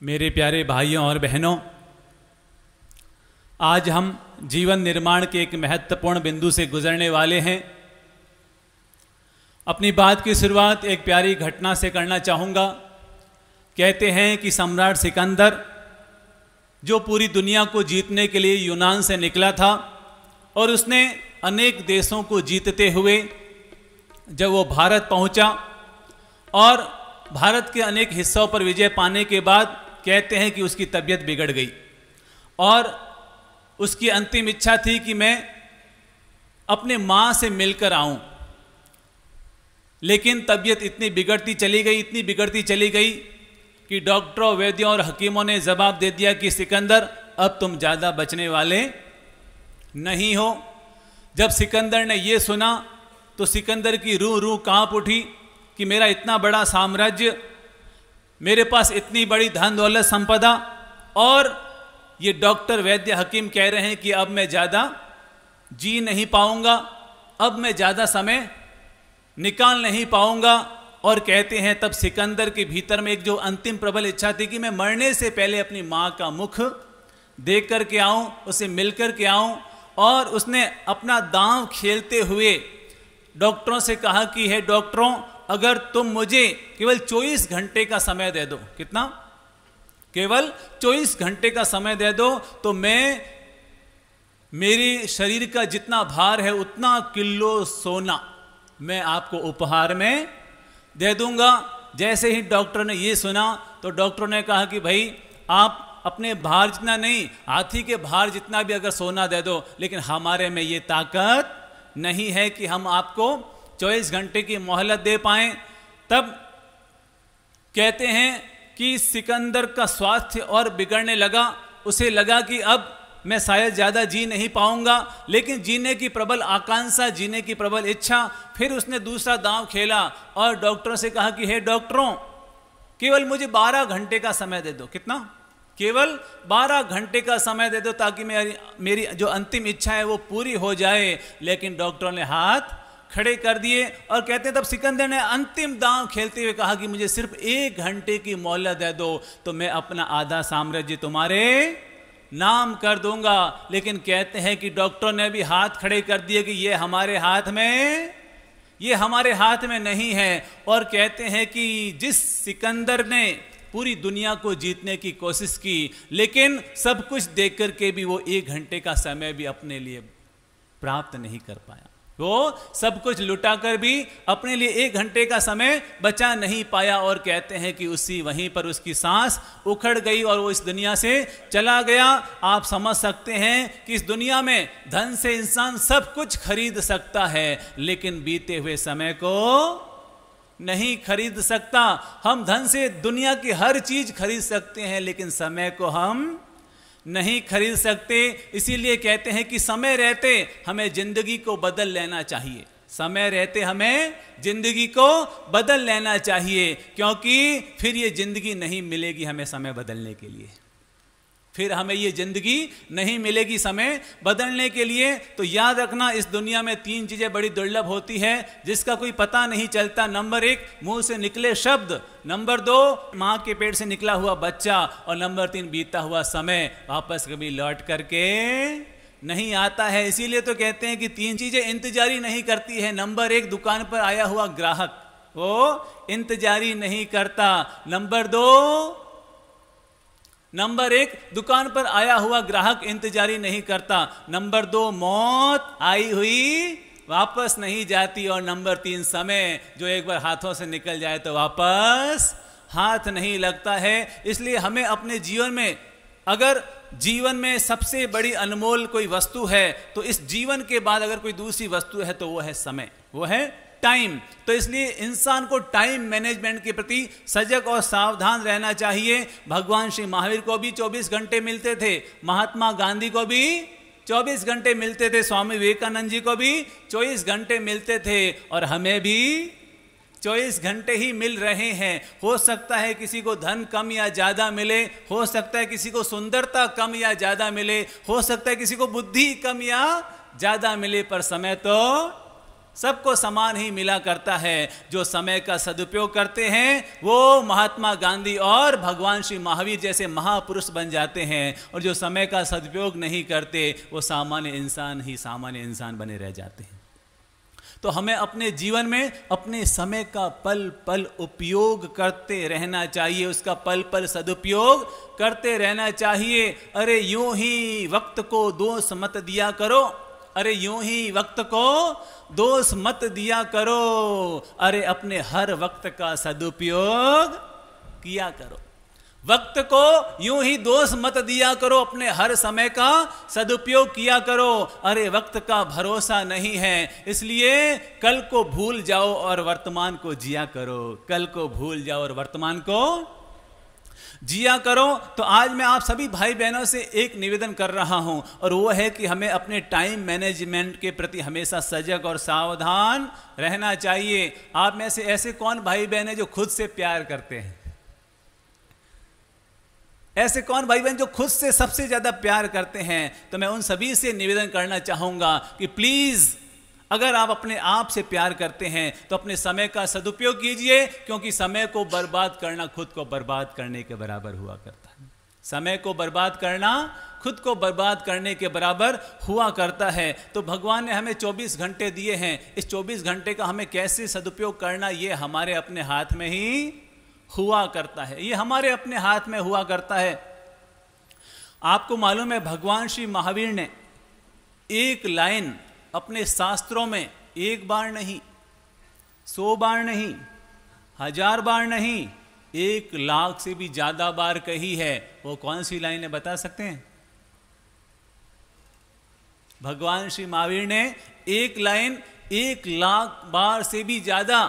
मेरे प्यारे भाइयों और बहनों, आज हम जीवन निर्माण के एक महत्वपूर्ण बिंदु से गुजरने वाले हैं। अपनी बात की शुरुआत एक प्यारी घटना से करना चाहूँगा। कहते हैं कि सम्राट सिकंदर, जो पूरी दुनिया को जीतने के लिए यूनान से निकला था और उसने अनेक देशों को जीतते हुए जब वो भारत पहुंचा और भारत के अनेक हिस्सों पर विजय पाने के बाद कहते हैं कि उसकी तबीयत बिगड़ गई और उसकी अंतिम इच्छा थी कि मैं अपने माँ से मिलकर आऊं। लेकिन तबीयत इतनी बिगड़ती चली गई कि डॉक्टरों, वैद्यों और हकीमों ने जवाब दे दिया कि सिकंदर, अब तुम ज़्यादा बचने वाले नहीं हो। जब सिकंदर ने ये सुना तो सिकंदर की रूह कांप उठी कि मेरा इतना बड़ा साम्राज्य, मेरे पास इतनी बड़ी धन दौलत संपदा, और ये डॉक्टर, वैद्य, हकीम कह रहे हैं कि अब मैं ज़्यादा जी नहीं पाऊंगा, अब मैं ज़्यादा समय निकाल नहीं पाऊंगा। और कहते हैं तब सिकंदर के भीतर में एक जो अंतिम प्रबल इच्छा थी कि मैं मरने से पहले अपनी माँ का मुख देख कर के आऊँ, उसे मिल कर के आऊँ। और उसने अपना दांव खेलते हुए डॉक्टरों से कहा कि हे डॉक्टरों, अगर तुम मुझे केवल 24 घंटे का समय दे दो, कितना? केवल 24 घंटे का समय दे दो तो मैं मेरे शरीर का जितना भार है उतना किलो सोना मैं आपको उपहार में दे दूंगा। जैसे ही डॉक्टर ने ये सुना तो डॉक्टर ने कहा कि भाई, आप अपने भार जितना नहीं, हाथी के भार जितना भी अगर सोना दे दो, लेकिन हमारे में ये ताकत नहीं है कि हम आपको 24 घंटे की मोहलत दे पाएं। तब कहते हैं कि सिकंदर का स्वास्थ्य और बिगड़ने लगा। उसे लगा कि अब मैं शायद ज़्यादा जी नहीं पाऊंगा, लेकिन जीने की प्रबल आकांक्षा, जीने की प्रबल इच्छा। फिर उसने दूसरा दांव खेला और डॉक्टरों से कहा कि हे डॉक्टरों, केवल मुझे 12 घंटे का समय दे दो। कितना? केवल 12 घंटे का समय दे दो ताकि मेरी जो अंतिम इच्छा है वो पूरी हो जाए। लेकिन डॉक्टरों ने हाथ खड़े कर दिए और कहते हैं तब सिकंदर ने अंतिम दांव खेलते हुए कहा कि मुझे सिर्फ 1 घंटे की मोहलत दे दो तो मैं अपना आधा साम्राज्य तुम्हारे नाम कर दूंगा। लेकिन कहते हैं कि डॉक्टर ने भी हाथ खड़े कर दिए कि ये हमारे हाथ में नहीं है। और कहते हैं कि जिस सिकंदर ने पूरी दुनिया को जीतने की कोशिश की, लेकिन सब कुछ देख कर के भी वो 1 घंटे का समय भी अपने लिए प्राप्त नहीं कर पाया। वो सब कुछ लुटा कर भी अपने लिए 1 घंटे का समय बचा नहीं पाया। और कहते हैं कि वहीं पर उसकी सांस उखड़ गई और वो इस दुनिया से चला गया। आप समझ सकते हैं कि इस दुनिया में धन से इंसान सब कुछ खरीद सकता है, लेकिन बीते हुए समय को नहीं खरीद सकता। हम धन से दुनिया की हर चीज खरीद सकते हैं, लेकिन समय को हम नहीं खरीद सकते। इसीलिए कहते हैं कि समय रहते हमें जिंदगी को बदल लेना चाहिए। समय रहते हमें जिंदगी को बदल लेना चाहिए, क्योंकि फिर ये जिंदगी नहीं मिलेगी हमें समय बदलने के लिए। फिर हमें ये जिंदगी नहीं मिलेगी समय बदलने के लिए। तो याद रखना, इस दुनिया में 3 चीजें बड़ी दुर्लभ होती है जिसका कोई पता नहीं चलता। नंबर 1, मुंह से निकले शब्द। नंबर 2, माँ के पेट से निकला हुआ बच्चा। और नंबर 3, बीता हुआ समय वापस कभी लौट करके नहीं आता है। इसीलिए तो कहते हैं कि 3 चीजें इंतजारी नहीं करती है। नंबर 1, दुकान पर आया हुआ ग्राहक, वो इंतजारी नहीं करता। नंबर 1, दुकान पर आया हुआ ग्राहक इंतजारी नहीं करता। नंबर 2, मौत आई हुई वापस नहीं जाती। और नंबर 3, समय, जो एक बार हाथों से निकल जाए तो वापस हाथ नहीं लगता है। इसलिए हमें अपने जीवन में, अगर जीवन में सबसे बड़ी अनमोल कोई वस्तु है तो इस जीवन के बाद अगर कोई दूसरी वस्तु है तो वो है समय, वो है टाइम। तो इसलिए इंसान को टाइम मैनेजमेंट के प्रति सजग और सावधान रहना चाहिए। भगवान श्री महावीर को भी 24 घंटे मिलते थे, महात्मा गांधी को भी 24 घंटे मिलते थे, स्वामी विवेकानंद जी को भी 24 घंटे मिलते थे, और हमें भी 24 घंटे ही मिल रहे हैं। हो सकता है किसी को धन कम या ज़्यादा मिले, हो सकता है किसी को सुंदरता कम या ज़्यादा मिले, हो सकता है किसी को बुद्धि कम या ज़्यादा मिले, पर समय तो सबको समान ही मिला करता है। जो समय का सदुपयोग करते हैं वो महात्मा गांधी और भगवान श्री महावीर जैसे महापुरुष बन जाते हैं, और जो समय का सदुपयोग नहीं करते वो सामान्य इंसान बने रह जाते हैं। तो हमें अपने जीवन में अपने समय का पल पल उपयोग करते रहना चाहिए, उसका पल पल सदुपयोग करते रहना चाहिए। अरे यूं ही वक्त को दोष मत दिया करो, अरे यूं ही वक्त को दोष मत दिया करो, अरे अपने हर वक्त का सदुपयोग किया करो। वक्त को यूं ही दोष मत दिया करो, अपने हर समय का सदुपयोग किया करो। अरे वक्त का भरोसा नहीं है, इसलिए कल को भूल जाओ और वर्तमान को जिया करो। कल को भूल जाओ और वर्तमान को जिया करो। तो आज मैं आप सभी भाई बहनों से एक निवेदन कर रहा हूं, और वो है कि हमें अपने टाइम मैनेजमेंट के प्रति हमेशा सजग और सावधान रहना चाहिए। आप में से ऐसे कौन भाई बहन है जो खुद से प्यार करते हैं? ऐसे कौन भाई बहन जो खुद से सबसे ज्यादा प्यार करते हैं? तो मैं उन सभी से निवेदन करना चाहूंगा कि प्लीज, अगर आप अपने आप से प्यार करते हैं तो अपने समय का सदुपयोग कीजिए, क्योंकि समय को बर्बाद करना खुद को बर्बाद करने के बराबर हुआ करता है। समय को बर्बाद करना खुद को बर्बाद करने के बराबर हुआ करता है। तो भगवान ने हमें 24 घंटे दिए हैं, इस 24 घंटे का हमें कैसे सदुपयोग करना ये हमारे अपने हाथ में ही हुआ करता है, ये हमारे अपने हाथ में हुआ करता है। आपको मालूम है भगवान श्री महावीर ने एक लाइन अपने शास्त्रों में 1 बार नहीं, 100 बार नहीं, 1000 बार नहीं, 1 लाख से भी ज्यादा बार कही है। वो कौन सी लाइन है बता सकते हैं? भगवान श्री महावीर ने एक लाइन 1 लाख बार से भी ज्यादा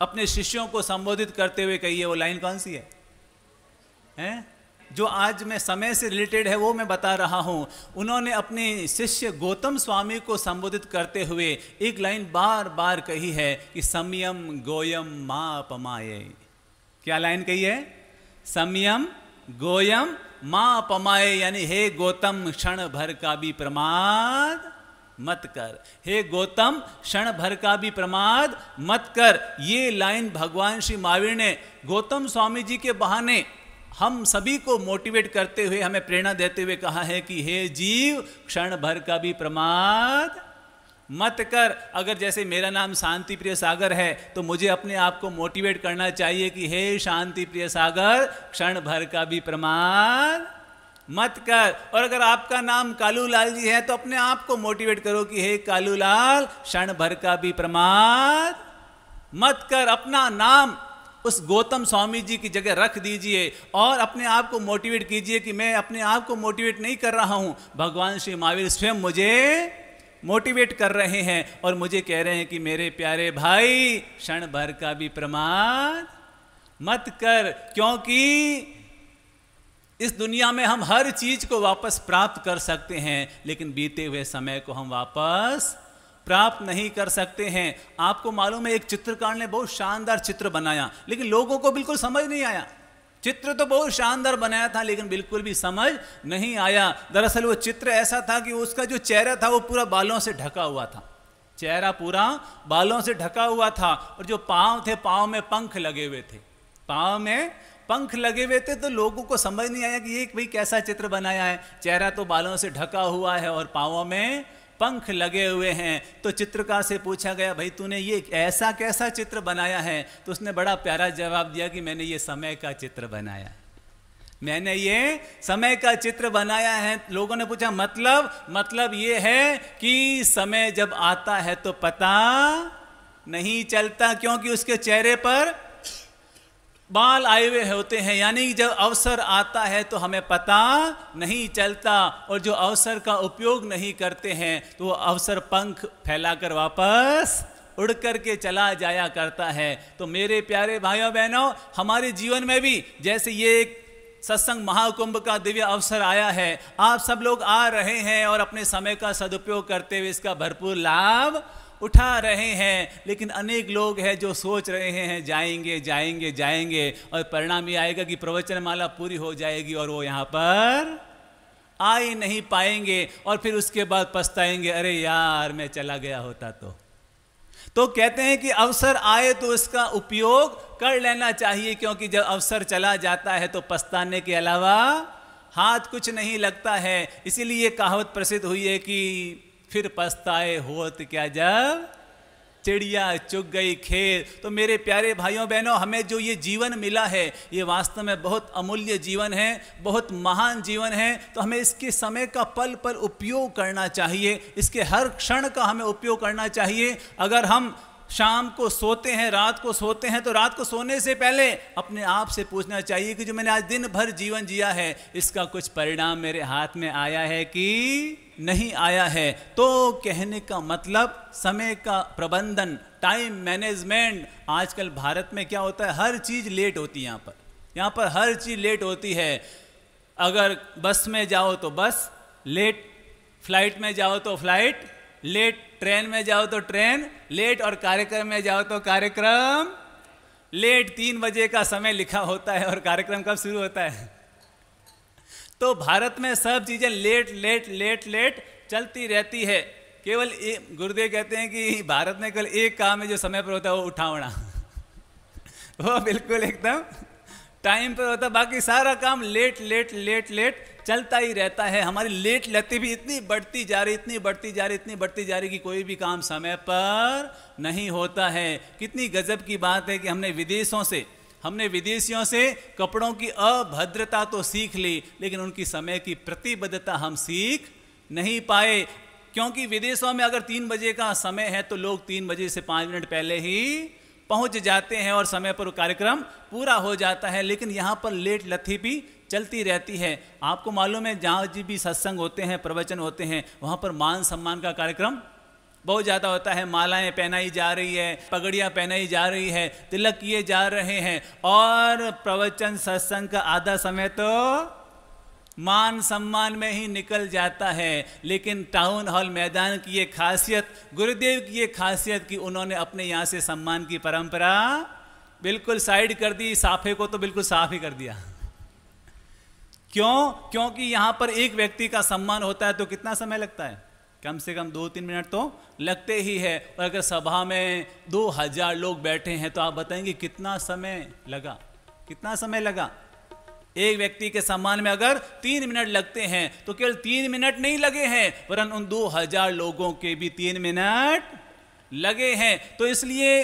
अपने शिष्यों को संबोधित करते हुए कही है। वो लाइन कौन सी है? हैं? जो आज मैं समय से रिलेटेड है वो मैं बता रहा हूं। उन्होंने अपने शिष्य गौतम स्वामी को संबोधित करते हुए एक लाइन बार बार कही है कि संयम गोयम मां पमाये। क्या लाइन कही है? संयम गोयम मां पमाये, यानी हे गौतम क्षण भर का भी प्रमाद मत कर। हे गौतम क्षण भर का भी प्रमाद मत कर। ये लाइन भगवान श्री महावीर ने गौतम स्वामी जी के बहाने हम सभी को मोटिवेट करते हुए, हमें प्रेरणा देते हुए कहा है कि हे जीव, क्षण भर का भी प्रमाद मत कर। अगर जैसे मेरा नाम शांति प्रिय सागर है तो मुझे अपने आप को मोटिवेट करना चाहिए कि हे शांति प्रिय सागर, क्षण भर का भी प्रमाद मत कर। और अगर आपका नाम कालू लाल जी है तो अपने आप को मोटिवेट करो कि हे कालू लाल, क्षण भर का भी प्रमाद मत कर। अपना नाम उस गौतम स्वामी जी की जगह रख दीजिए और अपने आप को मोटिवेट कीजिए कि मैं अपने आप को मोटिवेट नहीं कर रहा हूं, भगवान श्री महावीर स्वयं मुझे मोटिवेट कर रहे हैं और मुझे कह रहे हैं कि मेरे प्यारे भाई, क्षण भर का भी प्रमाद मत कर। क्योंकि इस दुनिया में हम हर चीज को वापस प्राप्त कर सकते हैं, लेकिन बीते हुए समय को हम वापस प्राप्त नहीं कर सकते हैं। आपको मालूम है एक चित्रकार ने बहुत शानदार चित्र बनाया, लेकिन लोगों को बिल्कुल समझ नहीं आया। चित्र तो बहुत शानदार बनाया था लेकिन बिल्कुल भी समझ नहीं आया। दरअसल वो चित्र ऐसा था कि उसका जो चेहरा था वो पूरा बालों से ढका हुआ था, चेहरा पूरा बालों से ढका हुआ था, और जो पांव थे, पांव में पंख लगे हुए थे, पांव में पंख लगे हुए थे। तो लोगों को समझ नहीं आया कि ये भाई कैसा चित्र बनाया है, चेहरा तो बालों से ढका हुआ है और पांवों में पंख लगे हुए हैं। तो चित्रकार से पूछा गया, भाई तूने ये ऐसा कैसा चित्र बनाया है? तो उसने बड़ा प्यारा जवाब दिया कि मैंने ये समय का चित्र बनाया है, मैंने ये समय का चित्र बनाया है। लोगों ने पूछा मतलब ये है कि समय जब आता है तो पता नहीं चलता, क्योंकि उसके चेहरे पर बाल आए हुए होते हैं, यानी जब अवसर आता है तो हमें पता नहीं चलता, और जो अवसर का उपयोग नहीं करते हैं तो वो अवसर पंख फैलाकर वापस उड़ करके चला जाया करता है। तो मेरे प्यारे भाइयों बहनों, हमारे जीवन में भी जैसे ये एक सत्संग महाकुंभ का दिव्य अवसर आया है, आप सब लोग आ रहे हैं और अपने समय का सदुपयोग करते हुए इसका भरपूर लाभ उठा रहे हैं। लेकिन अनेक लोग हैं जो सोच रहे हैं जाएंगे जाएंगे जाएंगे, और परिणाम ये आएगा कि प्रवचन माला पूरी हो जाएगी और वो यहाँ पर आ ही नहीं पाएंगे, और फिर उसके बाद पछताएंगे, अरे यार मैं चला गया होता तो, तो कहते हैं कि अवसर आए तो उसका उपयोग कर लेना चाहिए, क्योंकि जब अवसर चला जाता है तो पछताने के अलावा हाथ कुछ नहीं लगता है। इसीलिए कहावत प्रसिद्ध हुई है कि फिर पछताए होत क्या जब चिड़िया चुग गई खेत। तो मेरे प्यारे भाइयों बहनों, हमें जो ये जीवन मिला है ये वास्तव में बहुत अमूल्य जीवन है, बहुत महान जीवन है। तो हमें इसके समय का पल पल उपयोग करना चाहिए, इसके हर क्षण का हमें उपयोग करना चाहिए। अगर हम शाम को सोते हैं, रात को सोते हैं, तो रात को सोने से पहले अपने आप से पूछना चाहिए कि जो मैंने आज दिन भर जीवन जिया है इसका कुछ परिणाम मेरे हाथ में आया है कि नहीं आया है। तो कहने का मतलब समय का प्रबंधन, टाइम मैनेजमेंट। आजकल भारत में क्या होता है, हर चीज़ लेट होती है। यहाँ पर हर चीज़ लेट होती है। अगर बस में जाओ तो बस लेट, फ्लाइट में जाओ तो फ्लाइट लेट, ट्रेन में जाओ तो ट्रेन लेट, और कार्यक्रम में जाओ तो कार्यक्रम लेट। 3 बजे का समय लिखा होता है और कार्यक्रम कब शुरू होता है। तो भारत में सब चीज़ें लेट लेट लेट लेट चलती रहती है। केवल एक, गुरुदेव कहते हैं कि भारत में केवल एक काम है जो समय पर होता है, वो उठावना वो बिल्कुल एकदम टाइम पर होता है, बाकी सारा काम लेट लेट लेट लेट चलता ही रहता है। हमारी लेट लेती भी इतनी बढ़ती जा रही, इतनी बढ़ती जा रही, इतनी बढ़ती जा रही कि कोई भी काम समय पर नहीं होता है। कितनी गजब की बात है कि हमने विदेशियों से कपड़ों की अभद्रता तो सीख ली, लेकिन उनकी समय की प्रतिबद्धता हम सीख नहीं पाए। क्योंकि विदेशों में अगर 3 बजे का समय है तो लोग 3 बजे से 5 मिनट पहले ही पहुंच जाते हैं और समय पर कार्यक्रम पूरा हो जाता है। लेकिन यहाँ पर लेट लथीपी चलती रहती है। आपको मालूम है, जहाँ भी सत्संग होते हैं, प्रवचन होते हैं, वहाँ पर मान सम्मान का कार्यक्रम बहुत ज़्यादा होता है। मालाएं पहनाई जा रही है, पगड़ियाँ पहनाई जा रही है, तिलक किए जा रहे हैं, और प्रवचन सत्संग का आधा समय तो मान सम्मान में ही निकल जाता है। लेकिन टाउन हॉल मैदान की ये खासियत, गुरुदेव की ये खासियत कि उन्होंने अपने यहाँ से सम्मान की परंपरा बिल्कुल साइड कर दी, साफे को तो बिल्कुल साफ ही कर दिया। क्यों? क्योंकि यहाँ पर एक व्यक्ति का सम्मान होता है तो कितना समय लगता है, कम से कम 2-3 मिनट तो लगते ही है। और अगर सभा में 2000 लोग बैठे हैं तो आप बताएंगे कितना समय लगा, कितना समय लगा। एक व्यक्ति के सम्मान में अगर 3 मिनट लगते हैं तो केवल 3 मिनट नहीं लगे हैं, वरन उन 2000 लोगों के भी 3 मिनट लगे हैं। तो इसलिए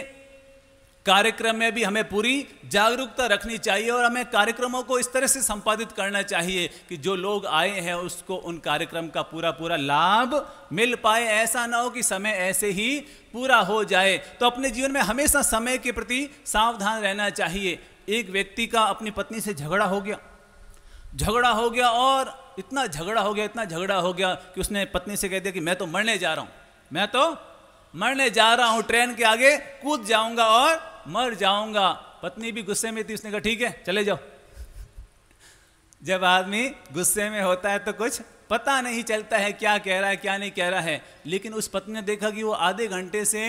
कार्यक्रम में भी हमें पूरी जागरूकता रखनी चाहिए और हमें कार्यक्रमों को इस तरह से संपादित करना चाहिए कि जो लोग आए हैं उसको उन कार्यक्रम का पूरा पूरा लाभ मिल पाए। ऐसा ना हो कि समय ऐसे ही पूरा हो जाए। तो अपने जीवन में हमेशा समय के प्रति सावधान रहना चाहिए। एक व्यक्ति का अपनी पत्नी से झगड़ा हो गया और इतना झगड़ा हो गया कि उसने पत्नी से कह दिया कि मैं तो मरने जा रहा हूं, ट्रेन के आगे कूद जाऊंगा और मर जाऊंगा। पत्नी भी गुस्से में थी, उसने कहा ठीक है चले जाओ। जब आदमी गुस्से में होता है तो कुछ पता नहीं चलता है क्या कह रहा है क्या नहीं कह रहा है। लेकिन उस पत्नी ने देखा कि वो आधे घंटे से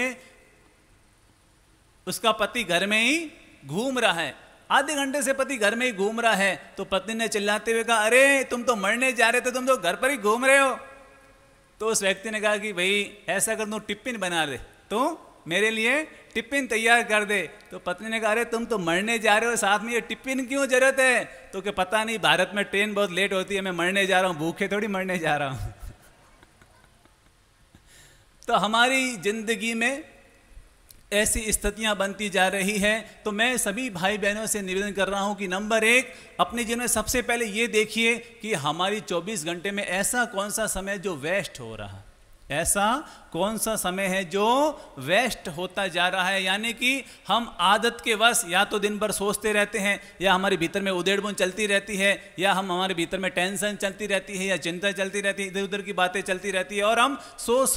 उसका पति घर में ही घूम रहा है, आधे घंटे से पति घर में ही घूम रहा है। तो पत्नी ने चिल्लाते हुए कहा, अरे तुम तो मरने जा रहे थे, तुम तो घर पर ही घूम रहे हो। तो उस व्यक्ति ने कहा कि भाई ऐसा कर, तू टिफिन बना दे, तो मेरे लिए टिफिन तैयार कर दे। तो पत्नी ने कहा, अरे तुम तो मरने जा रहे हो, साथ में ये टिफिन क्यों जरूरत है? तो कि पता नहीं, भारत में ट्रेन बहुत लेट होती है, मैं मरने जा रहा हूं, भूखे थोड़ी मरने जा रहा हूं। तो हमारी जिंदगी में ऐसी स्थितियां बनती जा रही है। तो मैं सभी भाई बहनों से निवेदन कर रहा हूं कि नंबर 1, अपने जीवन में सबसे पहले ये देखिए कि हमारी 24 घंटे में ऐसा कौन सा समय जो वेस्ट हो रहा है, ऐसा कौन सा समय है जो वेस्ट होता जा रहा है। यानी कि हम आदत के वश या तो दिन भर सोचते रहते हैं, या हमारे भीतर में उधेड़-बुन चलती रहती है, या हमारे भीतर में टेंशन चलती रहती है, या चिंता चलती रहती है, इधर उधर की बातें चलती रहती है, और हम सोच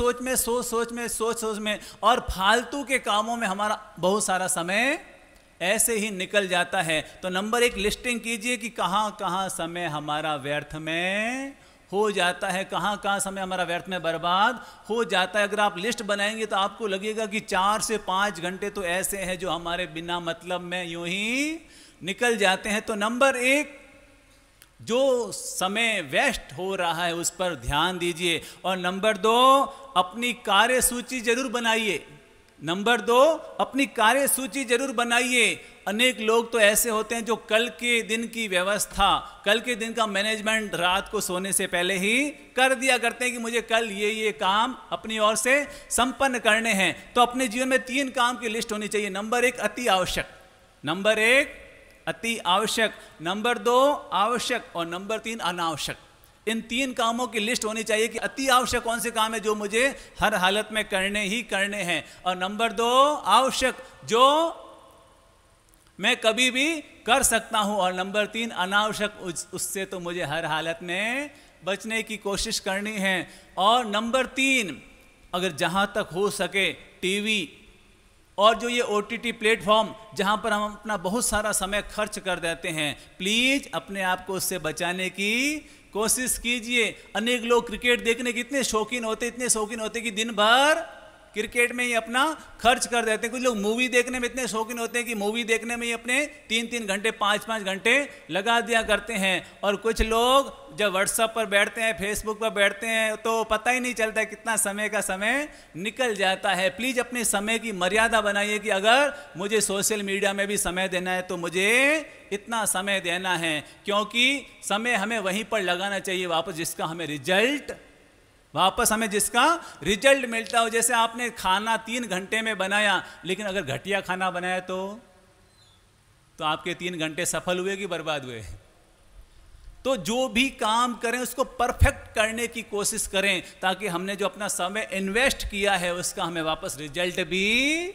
सोच में और फालतू के कामों में हमारा बहुत सारा समय ऐसे ही निकल जाता है। तो नंबर 1 लिस्टिंग कीजिए कि कहाँ कहाँ समय हमारा व्यर्थ में हो जाता है, कहाँ कहाँ समय हमारा व्यर्थ में बर्बाद हो जाता है। अगर आप लिस्ट बनाएंगे तो आपको लगेगा कि 4 से 5 घंटे तो ऐसे हैं जो हमारे बिना मतलब में यूं ही निकल जाते हैं। तो नंबर 1, जो समय वेस्ट हो रहा है उस पर ध्यान दीजिए। और नंबर 2, अपनी कार्य सूची जरूर बनाइए। नंबर 2, अपनी कार्य सूची जरूर बनाइए। अनेक लोग तो ऐसे होते हैं जो कल के दिन की व्यवस्था, कल के दिन का मैनेजमेंट रात को सोने से पहले ही कर दिया करते हैं कि मुझे कल ये काम अपनी ओर से संपन्न करने हैं। तो अपने जीवन में 3 काम की लिस्ट होनी चाहिए। नंबर 1 अति आवश्यक, नंबर 1 अति आवश्यक, नंबर 2 आवश्यक और नंबर 3 अनावश्यक। इन 3 कामों की लिस्ट होनी चाहिए कि अति आवश्यक कौन से काम है जो मुझे हर हालत में करने ही करने हैं, और नंबर 2 आवश्यक जो मैं कभी भी कर सकता हूं, और नंबर 3 अनावश्यक उससे तो मुझे हर हालत में बचने की कोशिश करनी है। और नंबर 3, अगर जहां तक हो सके टीवी और जो ये OTT प्लेटफॉर्म जहां पर हम अपना बहुत सारा समय खर्च कर देते हैं, प्लीज अपने आप को उससे बचाने की कोशिश कीजिए। अनेक लोग क्रिकेट देखने के इतने शौकीन होते कि दिन भर क्रिकेट में ही अपना खर्च कर देते हैं। कुछ लोग मूवी देखने में इतने शौकीन होते हैं कि मूवी देखने में ही अपने 3-3 घंटे 5-5 घंटे लगा दिया करते हैं। और कुछ लोग जब व्हाट्सएप पर बैठते हैं, फेसबुक पर बैठते हैं, तो पता ही नहीं चलता कितना समय का समय निकल जाता है। प्लीज अपने समय की मर्यादा बनाइए कि अगर मुझे सोशल मीडिया में भी समय देना है तो मुझे इतना समय देना है, क्योंकि समय हमें वहीं पर लगाना चाहिए वापस जिसका हमें जिसका रिजल्ट मिलता हो। जैसे आपने खाना 3 घंटे में बनाया, लेकिन अगर घटिया खाना बनाया तो आपके 3 घंटे सफल हुए कि बर्बाद हुए? तो जो भी काम करें उसको परफेक्ट करने की कोशिश करें, ताकि हमने जो अपना समय इन्वेस्ट किया है उसका हमें वापस रिजल्ट भी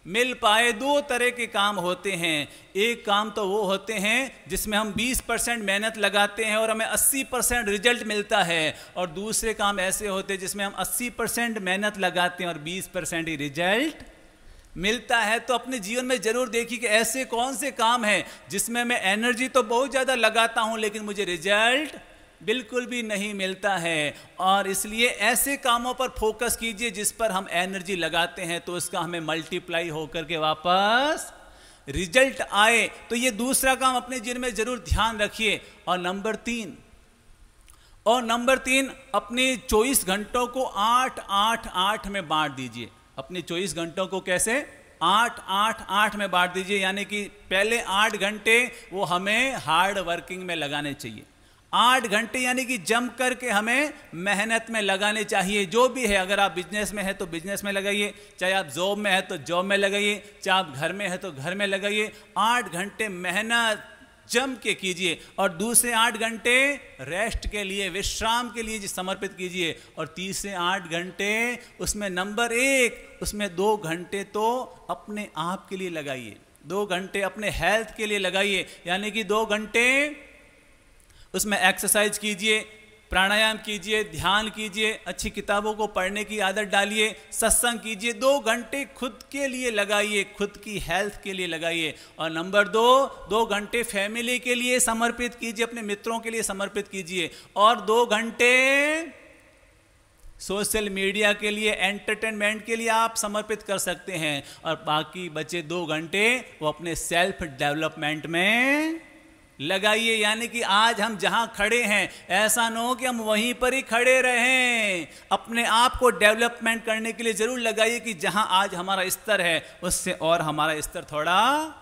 मिल पाए। 2 तरह के काम होते हैं। एक काम तो वो होते हैं जिसमें हम 20% मेहनत लगाते हैं और हमें 80% रिजल्ट मिलता है, और दूसरे काम ऐसे होते हैं जिसमें हम 80% मेहनत लगाते हैं और 20% ही रिजल्ट मिलता है। तो अपने जीवन में जरूर देखिए कि ऐसे कौन से काम हैं जिसमें मैं एनर्जी तो बहुत ज़्यादा लगाता हूं लेकिन मुझे रिजल्ट बिल्कुल भी नहीं मिलता है। और इसलिए ऐसे कामों पर फोकस कीजिए जिस पर हम एनर्जी लगाते हैं, तो उसका हमें मल्टीप्लाई होकर के वापस रिजल्ट आए। तो ये दूसरा काम अपने जीवन में जरूर ध्यान रखिए। और नंबर 3 अपने 24 घंटों को 8-8-8 में बांट दीजिए। अपने 24 घंटों को कैसे? 8-8-8 में बांट दीजिए। यानी कि पहले 8 घंटे वो हमें हार्ड वर्किंग में लगाने चाहिए। 8 घंटे यानी कि जम करके हमें मेहनत में लगाने चाहिए। जो भी है, अगर आप बिजनेस में है तो बिजनेस में लगाइए, चाहे आप जॉब में है तो जॉब में लगाइए, चाहे आप घर में है तो घर में लगाइए। 8 घंटे मेहनत जम के कीजिए और दूसरे 8 घंटे रेस्ट के लिए, विश्राम के लिए समर्पित कीजिए। और तीसरे 8 घंटे उसमें नंबर 1 उसमें 2 घंटे तो अपने आप के लिए लगाइए, 2 घंटे अपने हेल्थ के लिए लगाइए। यानी कि 2 घंटे उसमें एक्सरसाइज कीजिए, प्राणायाम कीजिए, ध्यान कीजिए, अच्छी किताबों को पढ़ने की आदत डालिए, सत्संग कीजिए। 2 घंटे खुद के लिए लगाइए, खुद की हेल्थ के लिए लगाइए। और नंबर 2 घंटे फैमिली के लिए समर्पित कीजिए, अपने मित्रों के लिए समर्पित कीजिए। और 2 घंटे सोशल मीडिया के लिए, एंटरटेनमेंट के लिए आप समर्पित कर सकते हैं। और बाकी बचे 2 घंटे वो अपने सेल्फ डेवलपमेंट में लगाइए। यानी कि आज हम जहां खड़े हैं ऐसा न हो कि हम वहीं पर ही खड़े रहें। अपने आप को डेवलपमेंट करने के लिए जरूर लगाइए कि जहां आज हमारा स्तर है उससे और हमारा स्तर थोड़ा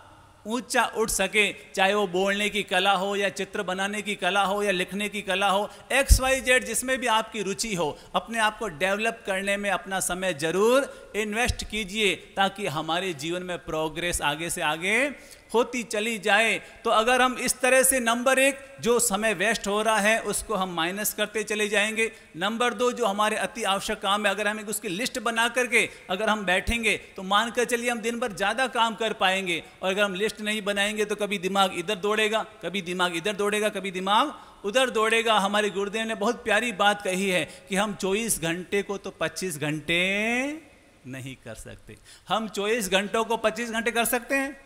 ऊंचा उठ सके। चाहे वो बोलने की कला हो या चित्र बनाने की कला हो या लिखने की कला हो, XYZ जिसमें भी आपकी रुचि हो, अपने आप को डेवलप करने में अपना समय जरूर इन्वेस्ट कीजिए ताकि हमारे जीवन में प्रोग्रेस आगे से आगे होती चली जाए। तो अगर हम इस तरह से नंबर 1 जो समय वेस्ट हो रहा है उसको हम माइनस करते चले जाएंगे, नंबर 2 जो हमारे अति आवश्यक काम है अगर हम उसकी लिस्ट बना करके अगर हम बैठेंगे तो मान कर चलिए हम दिन भर ज़्यादा काम कर पाएंगे। और अगर हम लिस्ट नहीं बनाएंगे तो कभी दिमाग इधर दौड़ेगा, कभी दिमाग इधर दौड़ेगा, कभी दिमाग उधर दौड़ेगा। हमारे गुरुदेव ने बहुत प्यारी बात कही है कि हम 24 घंटे को तो 25 घंटे नहीं कर सकते। हम 24 घंटों को 25 घंटे कर सकते हैं?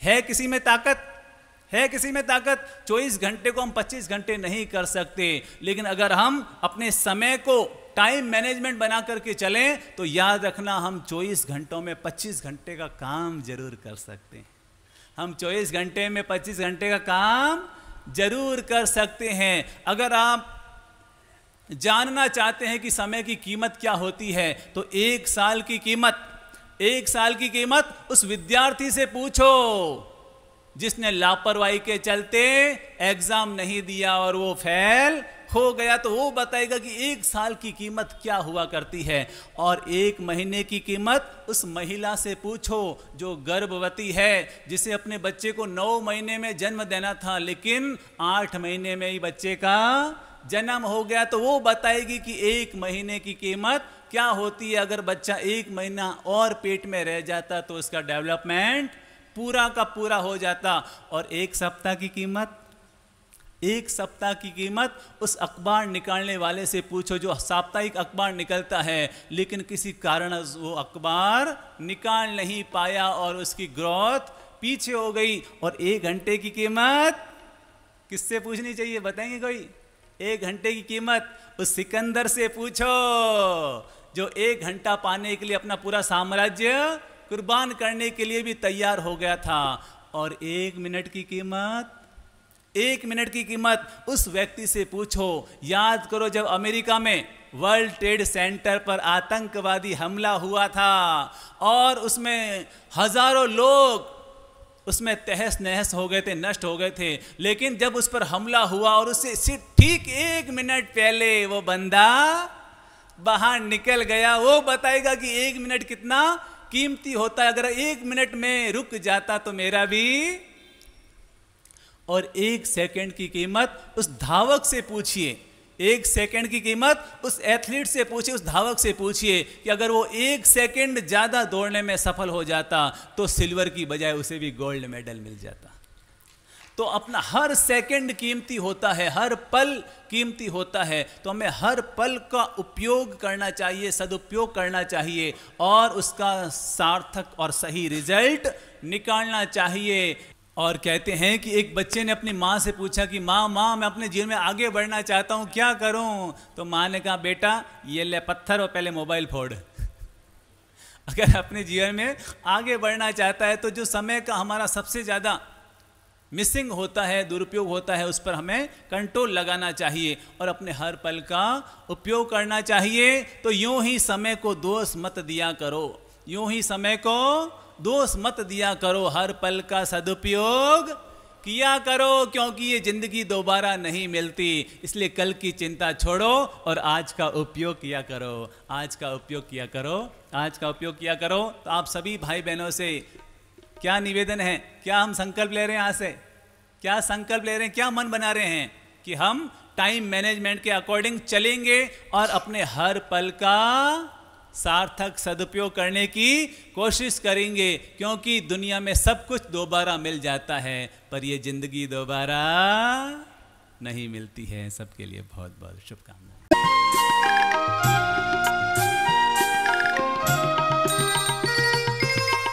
है किसी में ताकत? है किसी में ताकत? 24 घंटे को हम 25 घंटे नहीं कर सकते। लेकिन अगर हम अपने समय को टाइम मैनेजमेंट बना करके चलें तो याद रखना हम 24 घंटों में 25 घंटे का काम जरूर कर सकते हैं। हम 24 घंटे में 25 घंटे का काम जरूर कर सकते हैं। अगर आप जानना चाहते हैं कि समय की कीमत क्या होती है तो 1 साल की कीमत 1 साल की कीमत उस विद्यार्थी से पूछो जिसने लापरवाही के चलते एग्जाम नहीं दिया और वो फेल हो गया, तो वो बताएगा कि 1 साल की कीमत क्या हुआ करती है। और 1 महीने की कीमत उस महिला से पूछो जो गर्भवती है, जिसे अपने बच्चे को 9 महीने में जन्म देना था लेकिन 8 महीने में ही बच्चे का जन्म हो गया, तो वो बताएगी कि 1 महीने की कीमत क्या होती है। अगर बच्चा 1 महीना और पेट में रह जाता तो उसका डेवलपमेंट पूरा का पूरा हो जाता। और 1 सप्ताह की कीमत, 1 सप्ताह की कीमत उस अखबार निकालने वाले से पूछो जो साप्ताहिक अखबार निकलता है लेकिन किसी कारण वो अखबार निकाल नहीं पाया और उसकी ग्रोथ पीछे हो गई। और 1 घंटे की कीमत किससे पूछनी चाहिए, बताएंगे कोई? 1 घंटे की कीमत उस सिकंदर से पूछो जो 1 घंटा पाने के लिए अपना पूरा साम्राज्य कुर्बान करने के लिए भी तैयार हो गया था। और 1 मिनट की कीमत, 1 मिनट की कीमत उस व्यक्ति से पूछो, याद करो जब अमेरिका में वर्ल्ड ट्रेड सेंटर पर आतंकवादी हमला हुआ था और उसमें हजारों लोग उसमें तहस नहस हो गए थे, नष्ट हो गए थे, लेकिन जब उस पर हमला हुआ और उससे ठीक 1 मिनट पहले वो बंदा बाहर निकल गया, वो बताएगा कि 1 मिनट कितना कीमती होता है। अगर 1 मिनट में रुक जाता तो मेरा भी। और 1 सेकंड की कीमत उस धावक से पूछिए, 1 सेकंड की कीमत उस एथलीट से पूछिए, उस धावक से पूछिए कि अगर वो 1 सेकंड ज्यादा दौड़ने में सफल हो जाता तो सिल्वर की बजाय उसे भी गोल्ड मेडल मिल जाता। तो अपना हर सेकंड कीमती होता है, हर पल कीमती होता है, तो हमें हर पल का उपयोग करना चाहिए, सदुपयोग करना चाहिए और उसका सार्थक और सही रिजल्ट निकालना चाहिए। और कहते हैं कि एक बच्चे ने अपनी माँ से पूछा कि माँ मैं अपने जीवन में आगे बढ़ना चाहता हूँ, क्या करूँ? तो माँ ने कहा बेटा ये ले पत्थर और पहले मोबाइल फोड़। अगर अपने जीवन में आगे बढ़ना चाहता है तो जो समय का हमारा सबसे ज़्यादा मिसिंग होता है, दुरुपयोग होता है, उस पर हमें कंट्रोल लगाना चाहिए और अपने हर पल का उपयोग करना चाहिए। तो यूं ही समय को दोष मत दिया करो, यूं ही समय को दोष मत दिया करो, हर पल का सदुपयोग किया करो, क्योंकि ये जिंदगी दोबारा नहीं मिलती। इसलिए कल की चिंता छोड़ो और आज का उपयोग किया करो, आज का उपयोग किया करो, आज का उपयोग किया करो। तो आप सभी भाई बहनों से क्या निवेदन है, क्या हम संकल्प ले रहे हैं? आज से क्या संकल्प ले रहे हैं, क्या मन बना रहे हैं कि हम टाइम मैनेजमेंट के अकॉर्डिंग चलेंगे और अपने हर पल का सार्थक सदुपयोग करने की कोशिश करेंगे, क्योंकि दुनिया में सब कुछ दोबारा मिल जाता है पर यह जिंदगी दोबारा नहीं मिलती है। सबके लिए बहुत बहुत शुभकामनाएं।